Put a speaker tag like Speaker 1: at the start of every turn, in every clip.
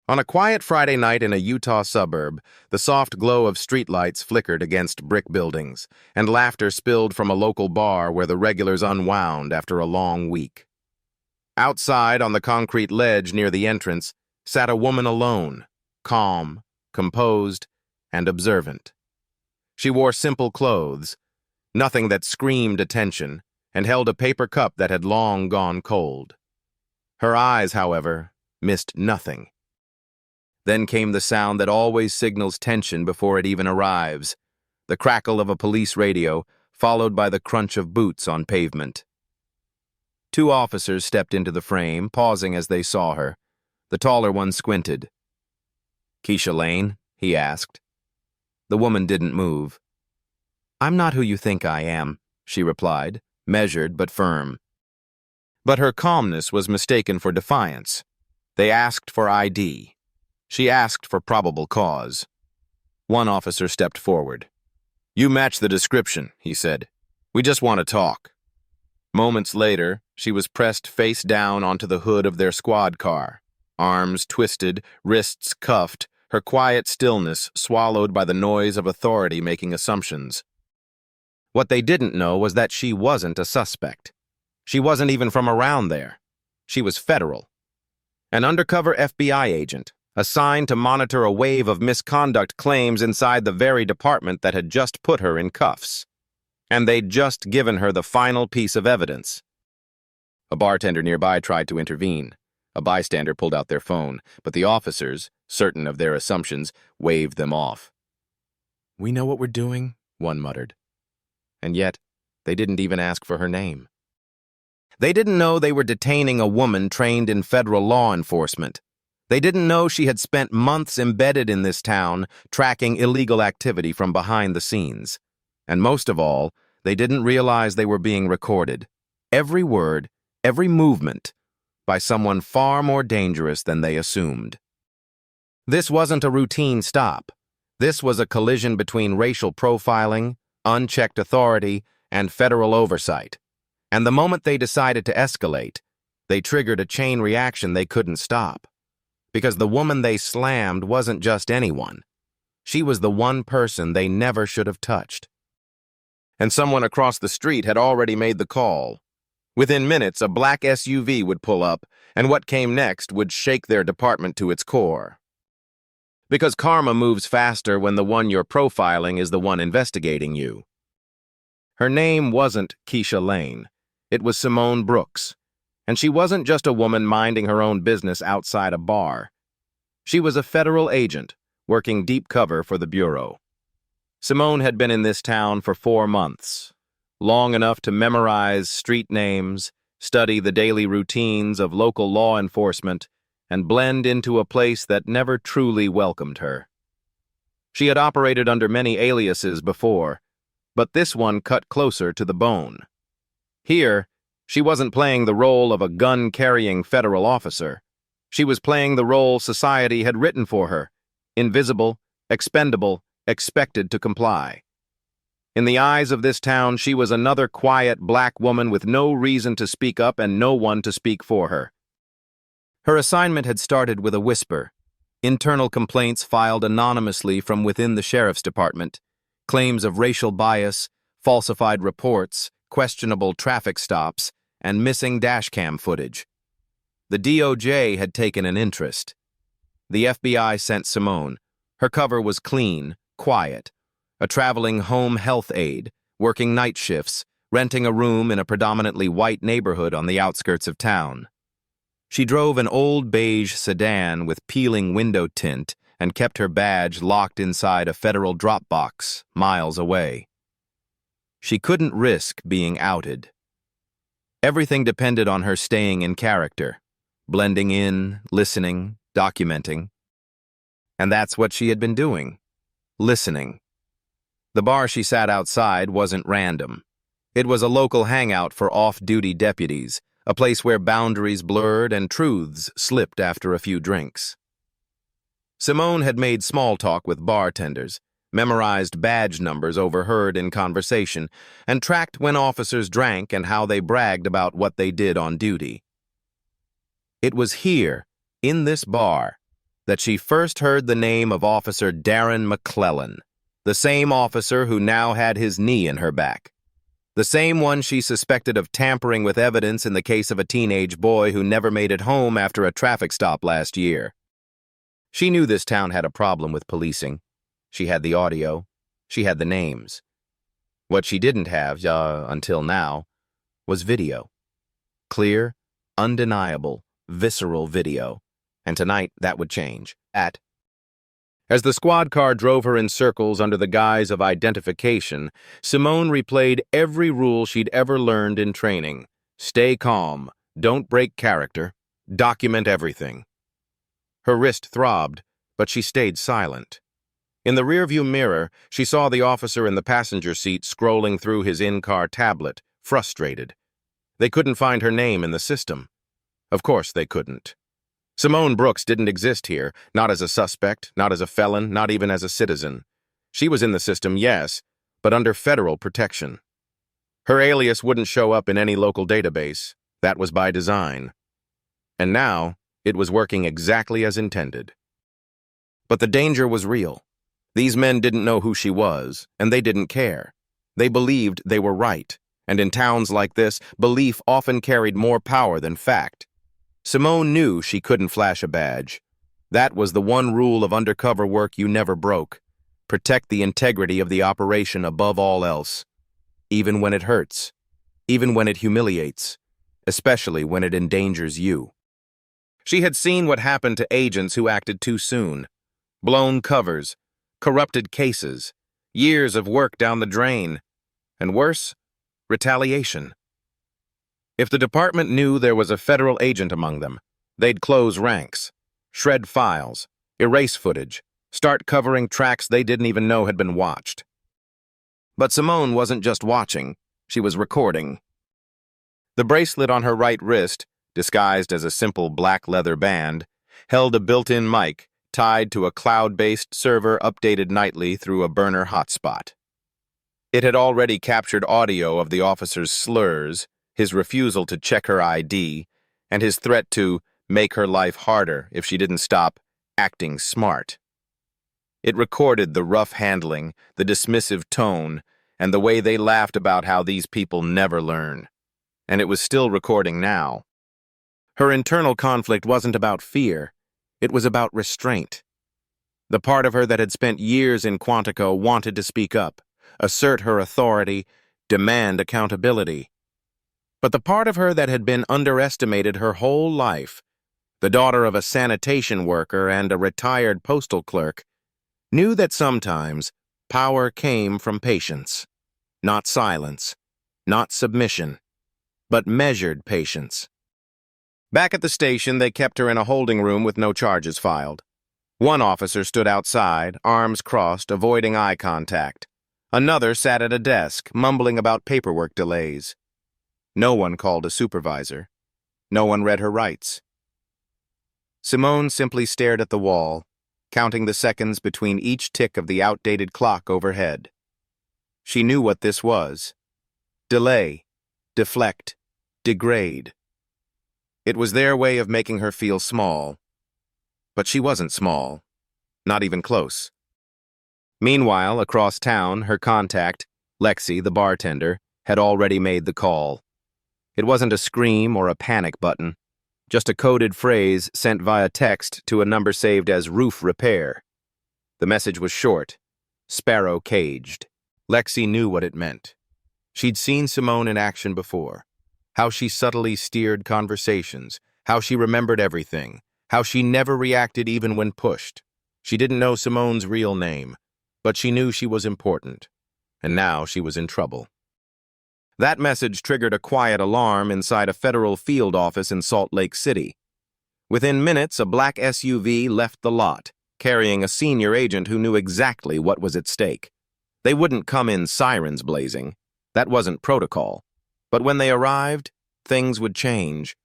Speaker 1: On a quiet Friday night in a Utah suburb, the soft glow of streetlights flickered against brick buildings, and laughter spilled from a local bar where the regulars unwound after a long week. Outside, on the concrete ledge near the entrance, sat a woman alone, calm, composed, and observant. She wore simple clothes, nothing that screamed attention, and held a paper cup that had long gone cold. Her eyes, however, missed nothing. Then came the sound that always signals tension before it even arrives, the crackle of a police radio, followed by the crunch of boots on pavement. Two officers stepped into the frame, pausing as they saw her. The taller one squinted. "Keisha Lane?" he asked. The woman didn't move. "I'm not who you think I am," she replied, measured but firm. But her calmness was mistaken for defiance. They asked for ID. She asked for probable cause. One officer stepped forward. "You match the description," he said. "We just want to talk." Moments later, she was pressed face down onto the hood of their squad car, arms twisted, wrists cuffed, her quiet stillness swallowed by the noise of authority making assumptions. What they didn't know was that she wasn't a suspect. She wasn't even from around there. She was federal. An undercover FBI agent, assigned to monitor a wave of misconduct claims inside the very department that had just put her in cuffs. And they'd just given her the final piece of evidence. A bartender nearby tried to intervene. A bystander pulled out their phone, but the officers, certain of their assumptions, waved them off. "We know what we're doing," one muttered. And yet, they didn't even ask for her name. They didn't know they were detaining a woman trained in federal law enforcement. They didn't know she had spent months embedded in this town, tracking illegal activity from behind the scenes. And most of all, they didn't realize they were being recorded. Every word, every movement, by someone far more dangerous than they assumed. This wasn't a routine stop. This was a collision between racial profiling, unchecked authority, and federal oversight. And the moment they decided to escalate, they triggered a chain reaction they couldn't stop. Because the woman they slammed wasn't just anyone. She was the one person they never should have touched. And someone across the street had already made the call. Within minutes, a black SUV would pull up, and what came next would shake their department to its core. Because karma moves faster when the one you're profiling is the one investigating you. Her name wasn't Keisha Lane. It was Simone Brooks. And she wasn't just a woman minding her own business outside a bar. She was a federal agent, working deep cover for the Bureau. Simone had been in this town for 4 months, long enough to memorize street names, study the daily routines of local law enforcement, and blend into a place that never truly welcomed her. She had operated under many aliases before, but this one cut closer to the bone. Here, she wasn't playing the role of a gun-carrying federal officer. She was playing the role society had written for her, invisible, expendable, expected to comply. In the eyes of this town, she was another quiet black woman with no reason to speak up and no one to speak for her. Her assignment had started with a whisper. Internal complaints filed anonymously from within the sheriff's department, claims of racial bias, falsified reports, questionable traffic stops, and missing dashcam footage. The DOJ had taken an interest. The FBI sent Simone. Her cover was clean, quiet, a traveling home health aide, working night shifts, renting a room in a predominantly white neighborhood on the outskirts of town. She drove an old beige sedan with peeling window tint and kept her badge locked inside a federal drop box miles away. She couldn't risk being outed. Everything depended on her staying in character, blending in, listening, documenting. And that's what she had been doing, listening. The bar she sat outside wasn't random. It was a local hangout for off-duty deputies, a place where boundaries blurred and truths slipped after a few drinks. Simone had made small talk with bartenders, memorized badge numbers overheard in conversation, and tracked when officers drank and how they bragged about what they did on duty. It was here, in this bar, that she first heard the name of Officer Darren McClellan, the same officer who now had his knee in her back. The same one she suspected of tampering with evidence in the case of a teenage boy who never made it home after a traffic stop last year. She knew this town had a problem with policing. She had the audio. She had the names. What she didn't have, until now, was video. Clear, undeniable, visceral video. And tonight, that would change. As the squad car drove her in circles under the guise of identification, Simone replayed every rule she'd ever learned in training. Stay calm, don't break character, document everything. Her wrist throbbed, but she stayed silent. In the rearview mirror, she saw the officer in the passenger seat scrolling through his in-car tablet, frustrated. They couldn't find her name in the system. Of course they couldn't. Simone Brooks didn't exist here, not as a suspect, not as a felon, not even as a citizen. She was in the system, yes, but under federal protection. Her alias wouldn't show up in any local database. That was by design. And now, it was working exactly as intended. But the danger was real. These men didn't know who she was, and they didn't care. They believed they were right, and in towns like this, belief often carried more power than fact. Simone knew she couldn't flash a badge. That was the one rule of undercover work you never broke. Protect the integrity of the operation above all else. Even when it hurts. Even when it humiliates. Especially when it endangers you. She had seen what happened to agents who acted too soon. Blown covers. Corrupted cases. Years of work down the drain. And worse, retaliation. If the department knew there was a federal agent among them, they'd close ranks, shred files, erase footage, start covering tracks they didn't even know had been watched. But Simone wasn't just watching, she was recording. The bracelet on her right wrist, disguised as a simple black leather band, held a built-in mic tied to a cloud-based server updated nightly through a burner hotspot. It had already captured audio of the officer's slurs, his refusal to check her ID, and his threat to make her life harder if she didn't stop acting smart. It recorded the rough handling, the dismissive tone, and the way they laughed about how these people never learn. And it was still recording now. Her internal conflict wasn't about fear, it was about restraint. The part of her that had spent years in Quantico wanted to speak up, assert her authority, demand accountability. But the part of her that had been underestimated her whole life, the daughter of a sanitation worker and a retired postal clerk, knew that sometimes power came from patience. Not silence, not submission, but measured patience. Back at the station, they kept her in a holding room with no charges filed. One officer stood outside, arms crossed, avoiding eye contact. Another sat at a desk, mumbling about paperwork delays. No one called a supervisor. No one read her rights. Simone simply stared at the wall, counting the seconds between each tick of the outdated clock overhead. She knew what this was. Delay, deflect, degrade. It was their way of making her feel small. But she wasn't small. Not even close. Meanwhile, across town, her contact, Lexi, the bartender, had already made the call. It wasn't a scream or a panic button, just a coded phrase sent via text to a number saved as roof repair. The message was short, sparrow caged. Lexi knew what it meant. She'd seen Simone in action before. How she subtly steered conversations, how she remembered everything, how she never reacted even when pushed. She didn't know Simone's real name, but she knew she was important, and now she was in trouble. That message triggered a quiet alarm inside a federal field office in Salt Lake City. Within minutes, a black SUV left the lot, carrying a senior agent who knew exactly what was at stake. They wouldn't come in sirens blazing. That wasn't protocol. But when they arrived, things would change.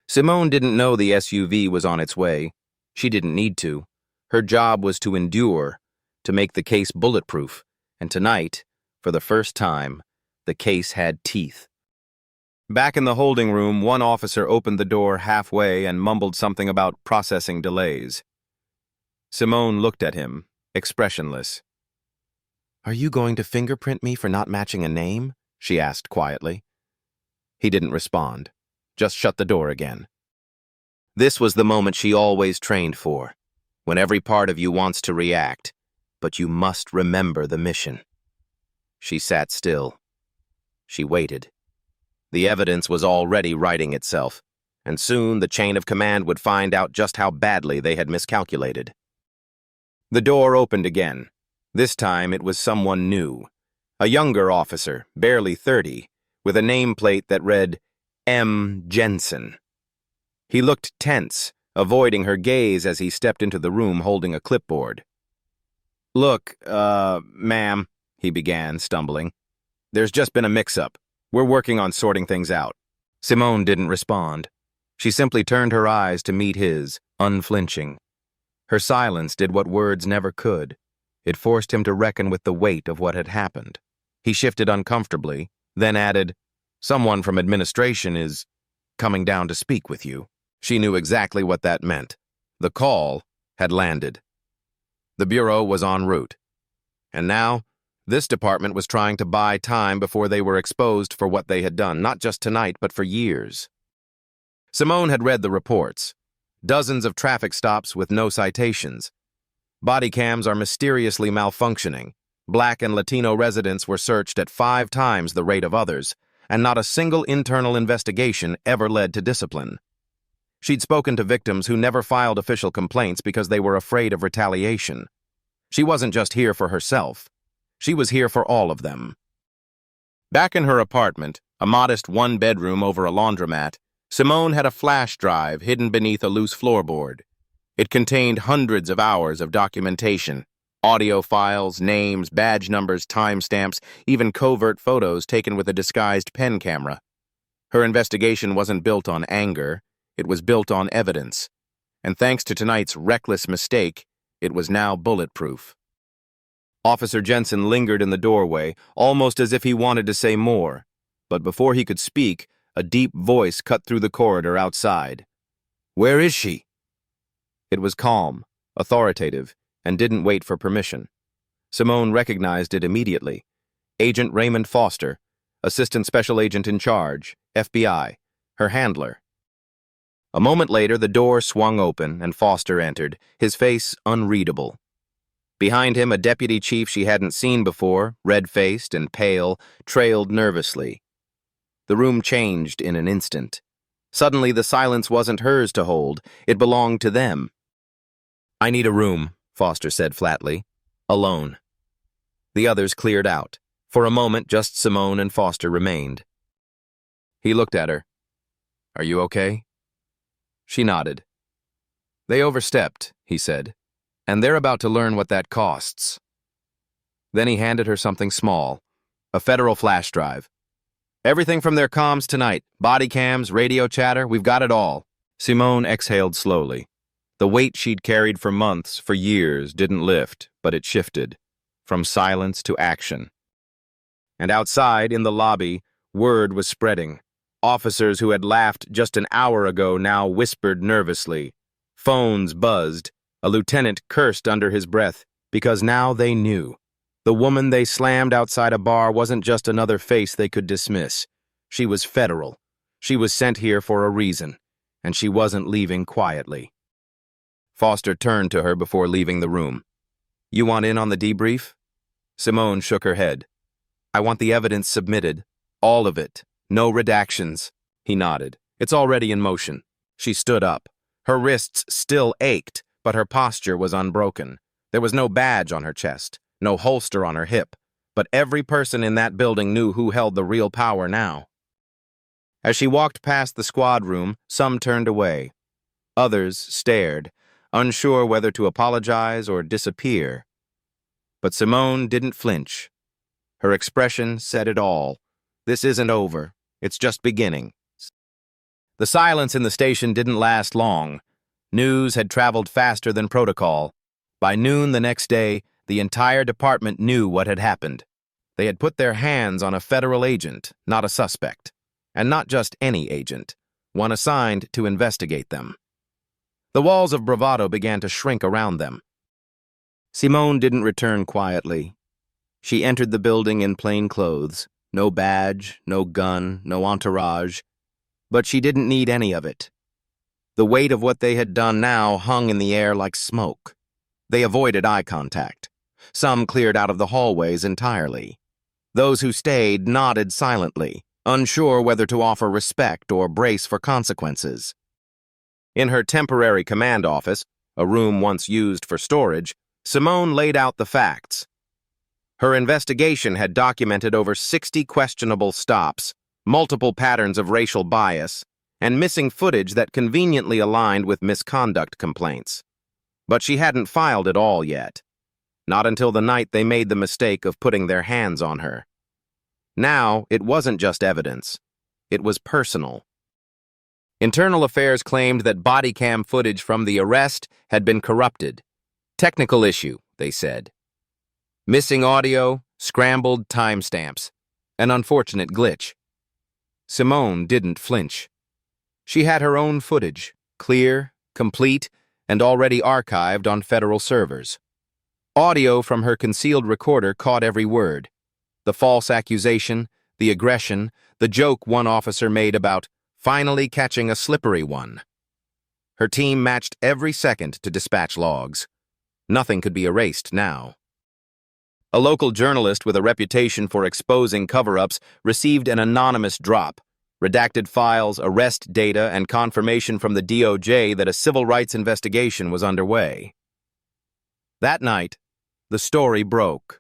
Speaker 1: Simone didn't know the SUV was on its way. She didn't need to. Her job was to endure, to make the case bulletproof, and tonight, for the first time, the case had teeth. Back in the holding room, one officer opened the door halfway and mumbled something about processing delays. Simone looked at him, expressionless. "Are you going to fingerprint me for not matching a name?" she asked quietly. He didn't respond, just shut the door again. This was the moment she always trained for, when every part of you wants to react, but you must remember the mission. She sat still. She waited. The evidence was already writing itself, and soon the chain of command would find out just how badly they had miscalculated. The door opened again. This time it was someone new. A younger officer, barely 30, with a nameplate that read, M. Jensen. He looked tense, avoiding her gaze as he stepped into the room holding a clipboard. "Look, ma'am," he began, stumbling. "There's just been a mix-up. We're working on sorting things out." Simone didn't respond. She simply turned her eyes to meet his, unflinching. Her silence did what words never could. It forced him to reckon with the weight of what had happened. He shifted uncomfortably, then added, "Someone from administration is coming down to speak with you." She knew exactly what that meant. The call had landed. The Bureau was en route. And now, this department was trying to buy time before they were exposed for what they had done, not just tonight, but for years. Simone had read the reports. Dozens of traffic stops with no citations. Body cams are mysteriously malfunctioning. Black and Latino residents were searched at 5 times the rate of others, and not a single internal investigation ever led to discipline. She'd spoken to victims who never filed official complaints because they were afraid of retaliation. She wasn't just here for herself. She was here for all of them. Back in her apartment, a modest 1-bedroom over a laundromat, Simone had a flash drive hidden beneath a loose floorboard. It contained hundreds of hours of documentation, audio files, names, badge numbers, timestamps, even covert photos taken with a disguised pen camera. Her investigation wasn't built on anger, it was built on evidence. And thanks to tonight's reckless mistake, it was now bulletproof. Officer Jensen lingered in the doorway, almost as if he wanted to say more. But before he could speak, a deep voice cut through the corridor outside. "Where is she?" It was calm, authoritative, and didn't wait for permission. Simone recognized it immediately. Agent Raymond Foster, Assistant Special Agent in Charge, FBI, her handler. A moment later, the door swung open and Foster entered, his face unreadable. Behind him, a deputy chief she hadn't seen before, red-faced and pale, trailed nervously. The room changed in an instant. Suddenly, the silence wasn't hers to hold. It belonged to them. "I need a room," Foster said flatly. "Alone." The others cleared out. For a moment, just Simone and Foster remained. He looked at her. "Are you okay?" She nodded. "They overstepped," he said, "and they're about to learn what that costs." Then he handed her something small, a federal flash drive. "Everything from their comms tonight, body cams, radio chatter, we've got it all." Simone exhaled slowly. The weight she'd carried for months, for years, didn't lift, but it shifted, from silence to action. And outside, in the lobby, word was spreading. Officers who had laughed just an hour ago now whispered nervously. Phones buzzed. A lieutenant cursed under his breath, because now they knew. The woman they slammed outside a bar wasn't just another face they could dismiss. She was federal. She was sent here for a reason, and she wasn't leaving quietly. Foster turned to her before leaving the room. "You want in on the debrief?" Simone shook her head. "I want the evidence submitted. All of it. No redactions." He nodded. "It's already in motion." She stood up. Her wrists still ached, but her posture was unbroken. There was no badge on her chest, no holster on her hip, but every person in that building knew who held the real power now. As she walked past the squad room, some turned away. Others stared, unsure whether to apologize or disappear. But Simone didn't flinch. Her expression said it all. This isn't over. It's just beginning. The silence in the station didn't last long. News had traveled faster than protocol. By noon the next day, the entire department knew what had happened. They had put their hands on a federal agent, not a suspect. And not just any agent, one assigned to investigate them. The walls of bravado began to shrink around them. Simone didn't return quietly. She entered the building in plain clothes, no badge, no gun, no entourage, but she didn't need any of it. The weight of what they had done now hung in the air like smoke. They avoided eye contact. Some cleared out of the hallways entirely. Those who stayed nodded silently, unsure whether to offer respect or brace for consequences. In her temporary command office, a room once used for storage, Simone laid out the facts. Her investigation had documented over 60 questionable stops, multiple patterns of racial bias, and missing footage that conveniently aligned with misconduct complaints. But she hadn't filed it all yet. Not until the night they made the mistake of putting their hands on her. Now, it wasn't just evidence. It was personal. Internal Affairs claimed that Bodycam footage from the arrest had been corrupted. Technical issue, they said. Missing audio, scrambled timestamps. An unfortunate glitch. Simone didn't flinch. She had her own footage, clear, complete, and already archived on federal servers. Audio from her concealed recorder caught every word. The false accusation, the aggression, the joke one officer made about finally catching a slippery one. Her team matched every second to dispatch logs. Nothing could be erased now. A local journalist with a reputation for exposing cover-ups received an anonymous drop, redacted files, arrest data, and confirmation from the DOJ that a civil rights investigation was underway. That night, the story broke.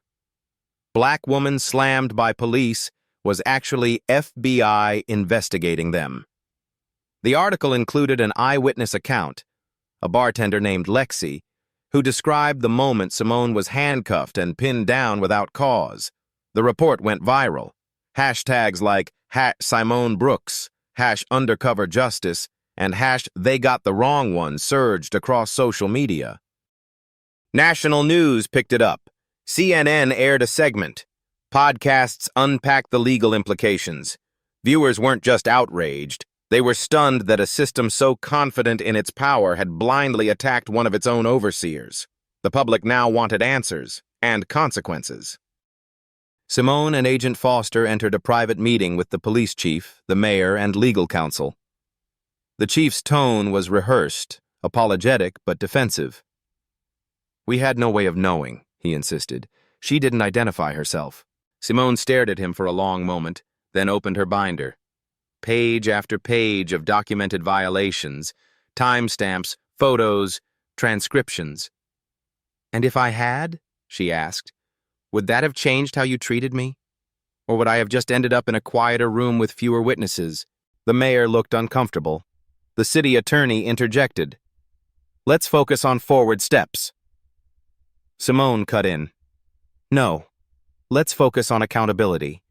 Speaker 1: Black woman slammed by police was actually FBI investigating them. The article included an eyewitness account, a bartender named Lexi, who described the moment Simone was handcuffed and pinned down without cause. The report went viral. Hashtags like #Simone Brooks, #Undercover Justice, and #They Got the Wrong One surged across social media. National news picked it up. CNN aired a segment. Podcasts unpacked the legal implications. Viewers weren't just outraged. They were stunned that a system so confident in its power had blindly attacked one of its own overseers. The public now wanted answers and consequences. Simone and Agent Foster entered a private meeting with the police chief, the mayor, and legal counsel. The chief's tone was rehearsed, apologetic but defensive. "We had no way of knowing," he insisted. "She didn't identify herself." Simone stared at him for a long moment, then opened her binder. Page after page of documented violations, timestamps, photos, transcriptions. "And if I had?" she asked. "Would that have changed how you treated me? Or would I have just ended up in a quieter room with fewer witnesses?" The mayor looked uncomfortable. The city attorney interjected. "Let's focus on forward steps." Simone cut in. "No. Let's focus on accountability.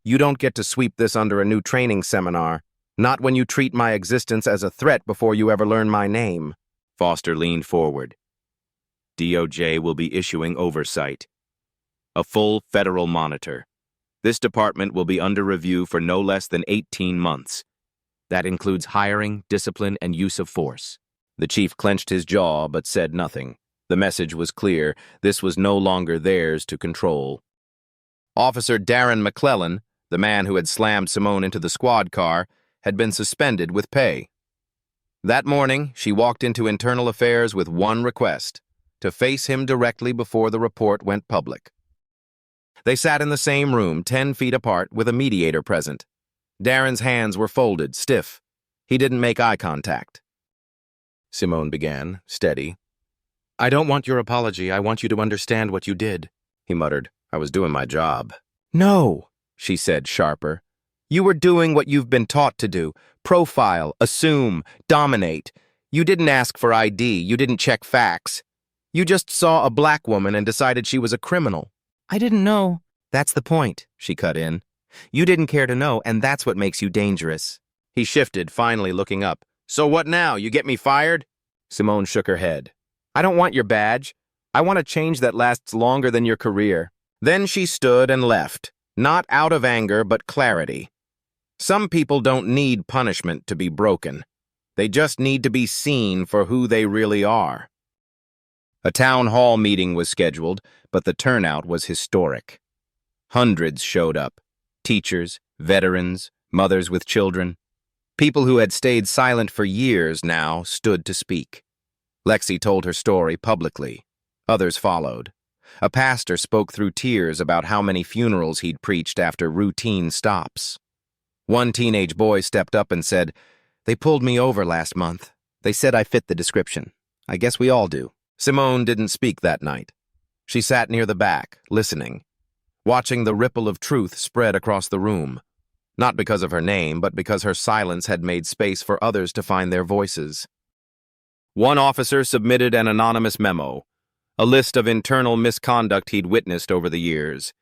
Speaker 1: You don't get to sweep this under a new training seminar, not when you treat my existence as a threat before you ever learn my name." Foster leaned forward. "DOJ will be issuing oversight. A full federal monitor. This department will be under review for no less than 18 months. That includes hiring, discipline, and use of force." The chief clenched his jaw but said nothing. The message was clear. This was no longer theirs to control. Officer Darren McClellan, the man who had slammed Simone into the squad car, had been suspended with pay. That morning, she walked into Internal Affairs with one request: to face him directly before the report went public. They sat in the same room, 10 feet apart, with a mediator present. Darren's hands were folded, stiff. He didn't make eye contact. Simone began, steady. "I don't want your apology. I want you to understand what you did," he muttered. "I was doing my job." "No," she said, sharper. "You were doing what you've been taught to do. Profile, assume, dominate. You didn't ask for ID. You didn't check facts. You just saw a black woman and decided she was a criminal." "I didn't know." "That's the point," she cut in. "You didn't care to know, and that's what makes you dangerous." He shifted, finally looking up. "So what now? You get me fired?" Simone shook her head. "I don't want your badge. I want a change that lasts longer than your career." Then she stood and left, not out of anger but clarity. Some people don't need punishment to be broken. They just need to be seen for who they really are. A town hall meeting was scheduled, but the turnout was historic. Hundreds showed up. Teachers, veterans, mothers with children. People who had stayed silent for years now stood to speak. Lexi told her story publicly. Others followed. A pastor spoke through tears about how many funerals he'd preached after routine stops. One teenage boy stepped up and said, "They pulled me over last month. They said I fit the description. I guess we all do." Simone didn't speak that night. She sat near the back, listening, watching the ripple of truth spread across the room. Not because of her name, but because her silence had made space for others to find their voices. One officer submitted an anonymous memo, a list of internal misconduct he'd witnessed over the years.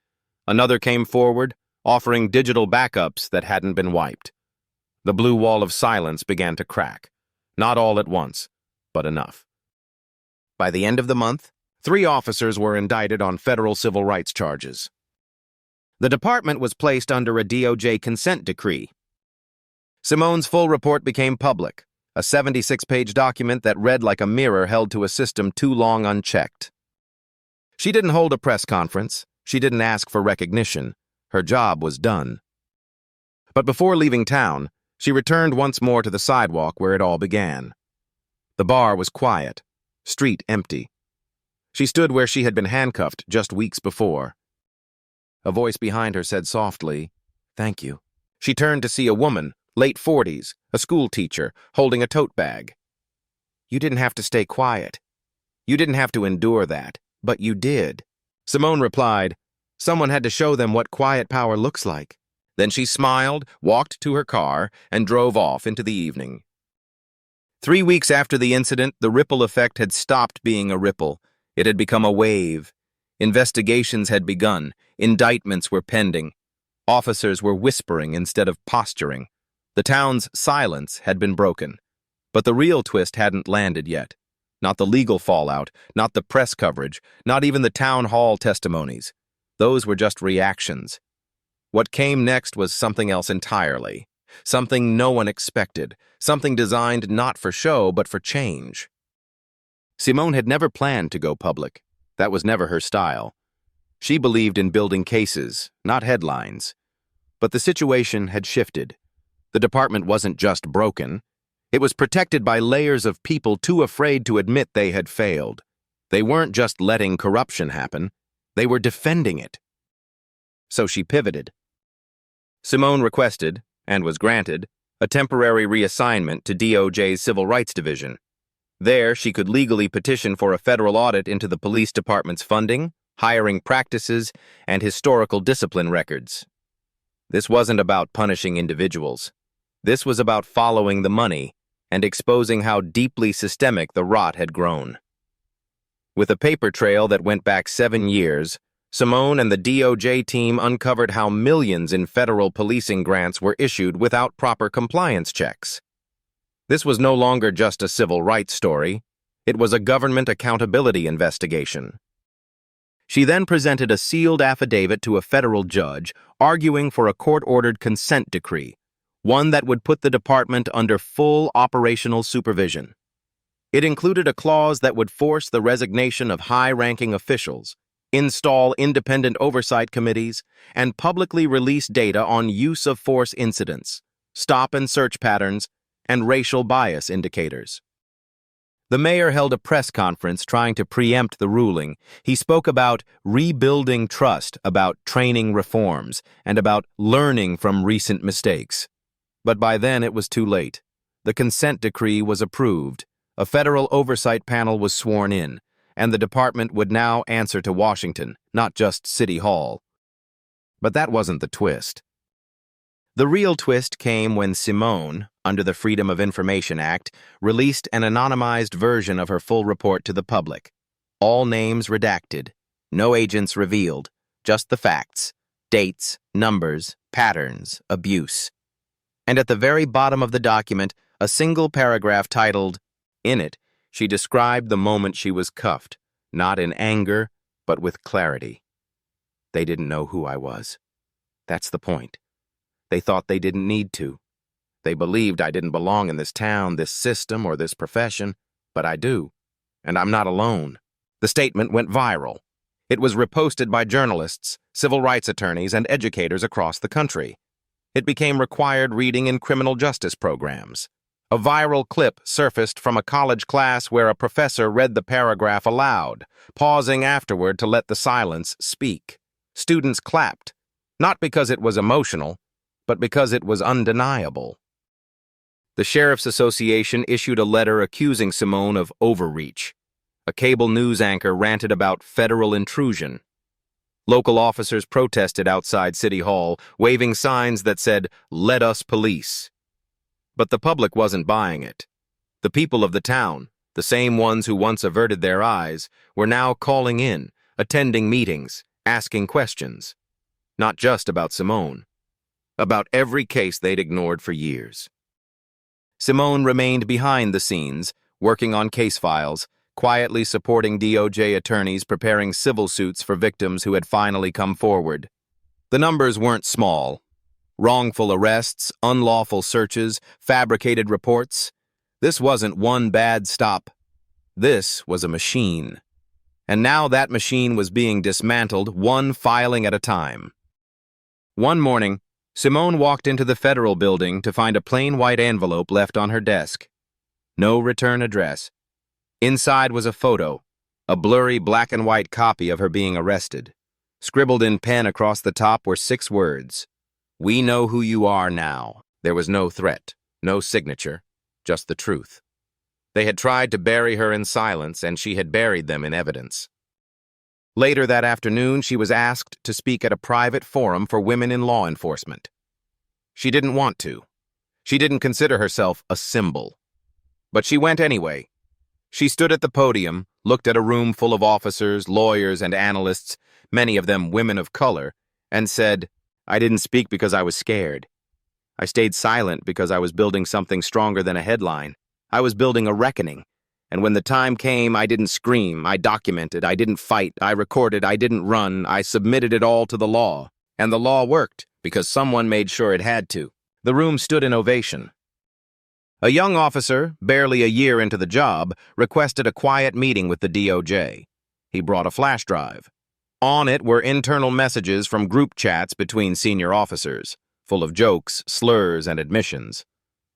Speaker 1: Another came forward, offering digital backups that hadn't been wiped. The blue wall of silence began to crack. Not all at once, but enough. By the end of the month, 3 officers were indicted on federal civil rights charges. The department was placed under a DOJ consent decree. Simone's full report became public, a 76-page document that read like a mirror held to a system too long unchecked. She didn't hold a press conference. She didn't ask for recognition. Her job was done. But before leaving town, she returned once more to the sidewalk where it all began. The bar was quiet, street empty. She stood where she had been handcuffed just weeks before. A voice behind her said softly, "Thank you." She turned to see a woman, late 40s, a school teacher, holding a tote bag. "You didn't have to stay quiet. You didn't have to endure that, but you did." Simone replied, "Someone had to show them what quiet power looks like." Then she smiled, walked to her car, and drove off into the evening. 3 weeks after the incident, the ripple effect had stopped being a ripple. It had become a wave. Investigations had begun. Indictments were pending. Officers were whispering instead of posturing. The town's silence had been broken. But the real twist hadn't landed yet. Not the legal fallout, not the press coverage, not even the town hall testimonies. Those were just reactions. What came next was something else entirely. Something no one expected. Something designed not for show, but for change. Simone had never planned to go public. That was never her style. She believed in building cases, not headlines. But the situation had shifted. The department wasn't just broken. It was protected by layers of people too afraid to admit they had failed. They weren't just letting corruption happen. They were defending it. So she pivoted. Simone requested, and was granted, a temporary reassignment to DOJ's Civil Rights Division. There, she could legally petition for a federal audit into the police department's funding, hiring practices, and historical discipline records. This wasn't about punishing individuals. This was about following the money and exposing how deeply systemic the rot had grown. With a paper trail that went back 7 years, Simone and the DOJ team uncovered how millions in federal policing grants were issued without proper compliance checks. This was no longer just a civil rights story. It was a government accountability investigation. She then presented a sealed affidavit to a federal judge, arguing for a court-ordered consent decree, one that would put the department under full operational supervision. It included a clause that would force the resignation of high-ranking officials, install independent oversight committees, and publicly release data on use of force incidents, stop and search patterns, and racial bias indicators. The mayor held a press conference trying to preempt the ruling. He spoke about rebuilding trust, about training reforms, and about learning from recent mistakes. But by then it was too late. The consent decree was approved, a federal oversight panel was sworn in, and the department would now answer to Washington, not just City Hall. But that wasn't the twist. The real twist came when Simone, under the Freedom of Information Act, released an anonymized version of her full report to the public. All names redacted, no agents revealed, just the facts, dates, numbers, patterns, abuse. And at the very bottom of the document, a single paragraph titled, "In it, she described the moment she was cuffed, not in anger, but with clarity. They didn't know who I was. That's the point. They thought they didn't need to. They believed I didn't belong in this town, this system, or this profession, but I do, and I'm not alone." The statement went viral. It was reposted by journalists, civil rights attorneys, and educators across the country. It became required reading in criminal justice programs. A viral clip surfaced from a college class where a professor read the paragraph aloud, pausing afterward to let the silence speak. Students clapped, not because it was emotional, but because it was undeniable. The Sheriff's Association issued a letter accusing Simone of overreach. A cable news anchor ranted about federal intrusion. Local officers protested outside City Hall, waving signs that said, "Let us police." But the public wasn't buying it. The people of the town, the same ones who once averted their eyes, were now calling in, attending meetings, asking questions. Not just about Simone. About every case they'd ignored for years. Simone remained behind the scenes, working on case files, quietly supporting DOJ attorneys preparing civil suits for victims who had finally come forward. The numbers weren't small. Wrongful arrests, unlawful searches, fabricated reports. This wasn't one bad stop. This was a machine. And now that machine was being dismantled, one filing at a time. One morning, Simone walked into the federal building to find a plain white envelope left on her desk. No return address. Inside was a photo, a blurry black and white copy of her being arrested. Scribbled in pen across the top were 6 words. "We know who you are now." There was no threat, no signature, just the truth. They had tried to bury her in silence, and she had buried them in evidence. Later that afternoon, she was asked to speak at a private forum for women in law enforcement. She didn't want to. She didn't consider herself a symbol. But she went anyway. She stood at the podium, looked at a room full of officers, lawyers, and analysts, many of them women of color, and said, "I didn't speak because I was scared. I stayed silent because I was building something stronger than a headline. I was building a reckoning. And when the time came, I didn't scream, I documented, I didn't fight, I recorded, I didn't run, I submitted it all to the law. And the law worked, because someone made sure it had to." The room stood in ovation. A young officer, barely a year into the job, requested a quiet meeting with the DOJ. He brought a flash drive. On it were internal messages from group chats between senior officers, full of jokes, slurs, and admissions.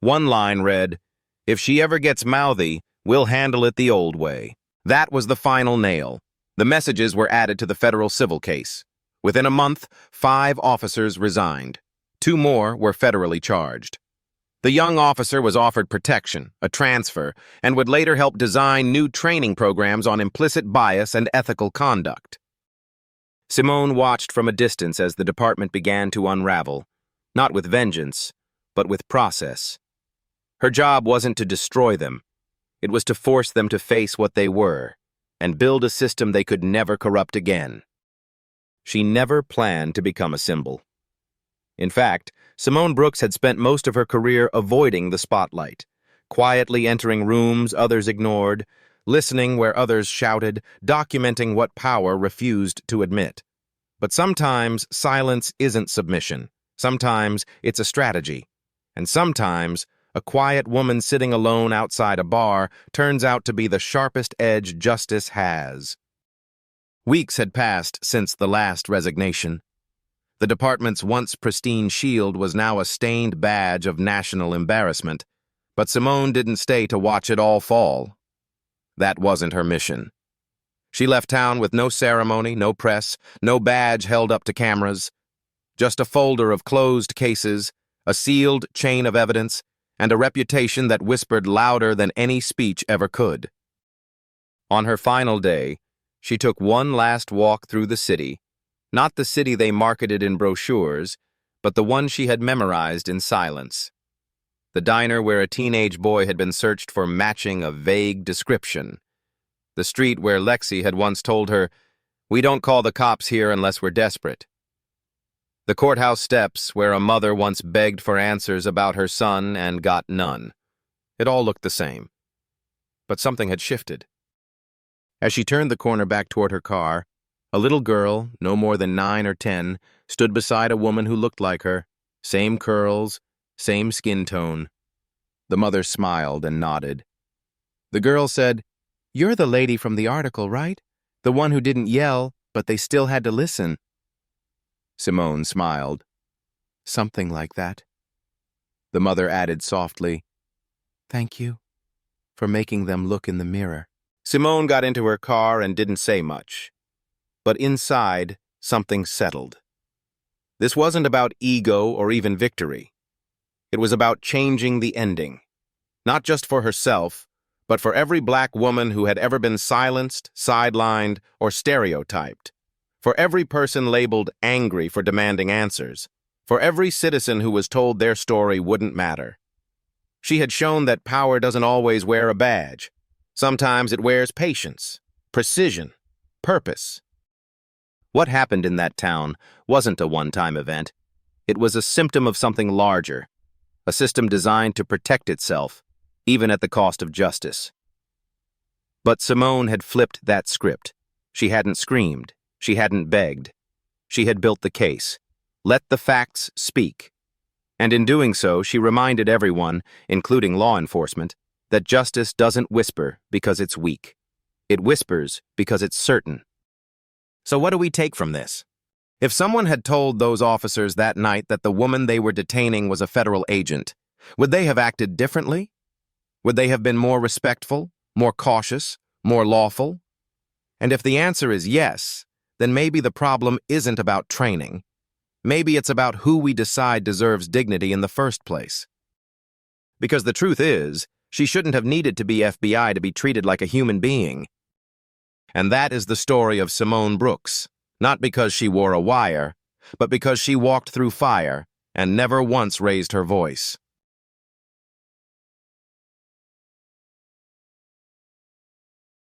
Speaker 1: One line read, "If she ever gets mouthy, we'll handle it the old way." That was the final nail. The messages were added to the federal civil case. Within a month, 5 officers resigned. 2 more were federally charged. The young officer was offered protection, a transfer, and would later help design new training programs on implicit bias and ethical conduct. Simone watched from a distance as the department began to unravel, not with vengeance, but with process. Her job wasn't to destroy them. It was to force them to face what they were, and build a system they could never corrupt again. She never planned to become a symbol. In fact, Simone Brooks had spent most of her career avoiding the spotlight, quietly entering rooms others ignored, listening where others shouted, documenting what power refused to admit. But sometimes silence isn't submission. Sometimes it's a strategy. And sometimes a quiet woman sitting alone outside a bar turns out to be the sharpest edge justice has. Weeks had passed since the last resignation. The department's once pristine shield was now a stained badge of national embarrassment, but Simone didn't stay to watch it all fall. That wasn't her mission. She left town with no ceremony, no press, no badge held up to cameras, just a folder of closed cases, a sealed chain of evidence, and a reputation that whispered louder than any speech ever could. On her final day, she took one last walk through the city, not the city they marketed in brochures, but the one she had memorized in silence. The diner where a teenage boy had been searched for matching a vague description. The street where Lexi had once told her, "We don't call the cops here unless we're desperate." The courthouse steps where a mother once begged for answers about her son and got none. It all looked the same. But something had shifted. As she turned the corner back toward her car, a little girl, no more than 9 or 10, stood beside a woman who looked like her. Same curls, same skin tone. The mother smiled and nodded. The girl said, "You're the lady from the article, right? The one who didn't yell, but they still had to listen. Simone smiled. Something like that. The mother added softly, "Thank you for making them look in the mirror." Simone got into her car and didn't say much. But inside, something settled. This wasn't about ego or even victory. It was about changing the ending. Not just for herself, but for every black woman who had ever been silenced, sidelined, or stereotyped. For every person labeled angry for demanding answers. For every citizen who was told their story wouldn't matter. She had shown that power doesn't always wear a badge. Sometimes it wears patience, precision, purpose. What happened in that town wasn't a one-time event. It was a symptom of something larger, a system designed to protect itself, even at the cost of justice. But Simone had flipped that script. She hadn't screamed. She hadn't begged. She had built the case. Let the facts speak. And in doing so, she reminded everyone, including law enforcement, that justice doesn't whisper because it's weak. It whispers because it's certain. So what do we take from this? If someone had told those officers that night that the woman they were detaining was a federal agent, would they have acted differently? Would they have been more respectful, more cautious, more lawful? And if the answer is yes, then maybe the problem isn't about training. Maybe it's about who we decide deserves dignity in the first place. Because the truth is, she shouldn't have needed to be FBI to be treated like a human being. And that is the story of Simone Brooks, not because she wore a wire, but because she walked through fire and never once raised her voice.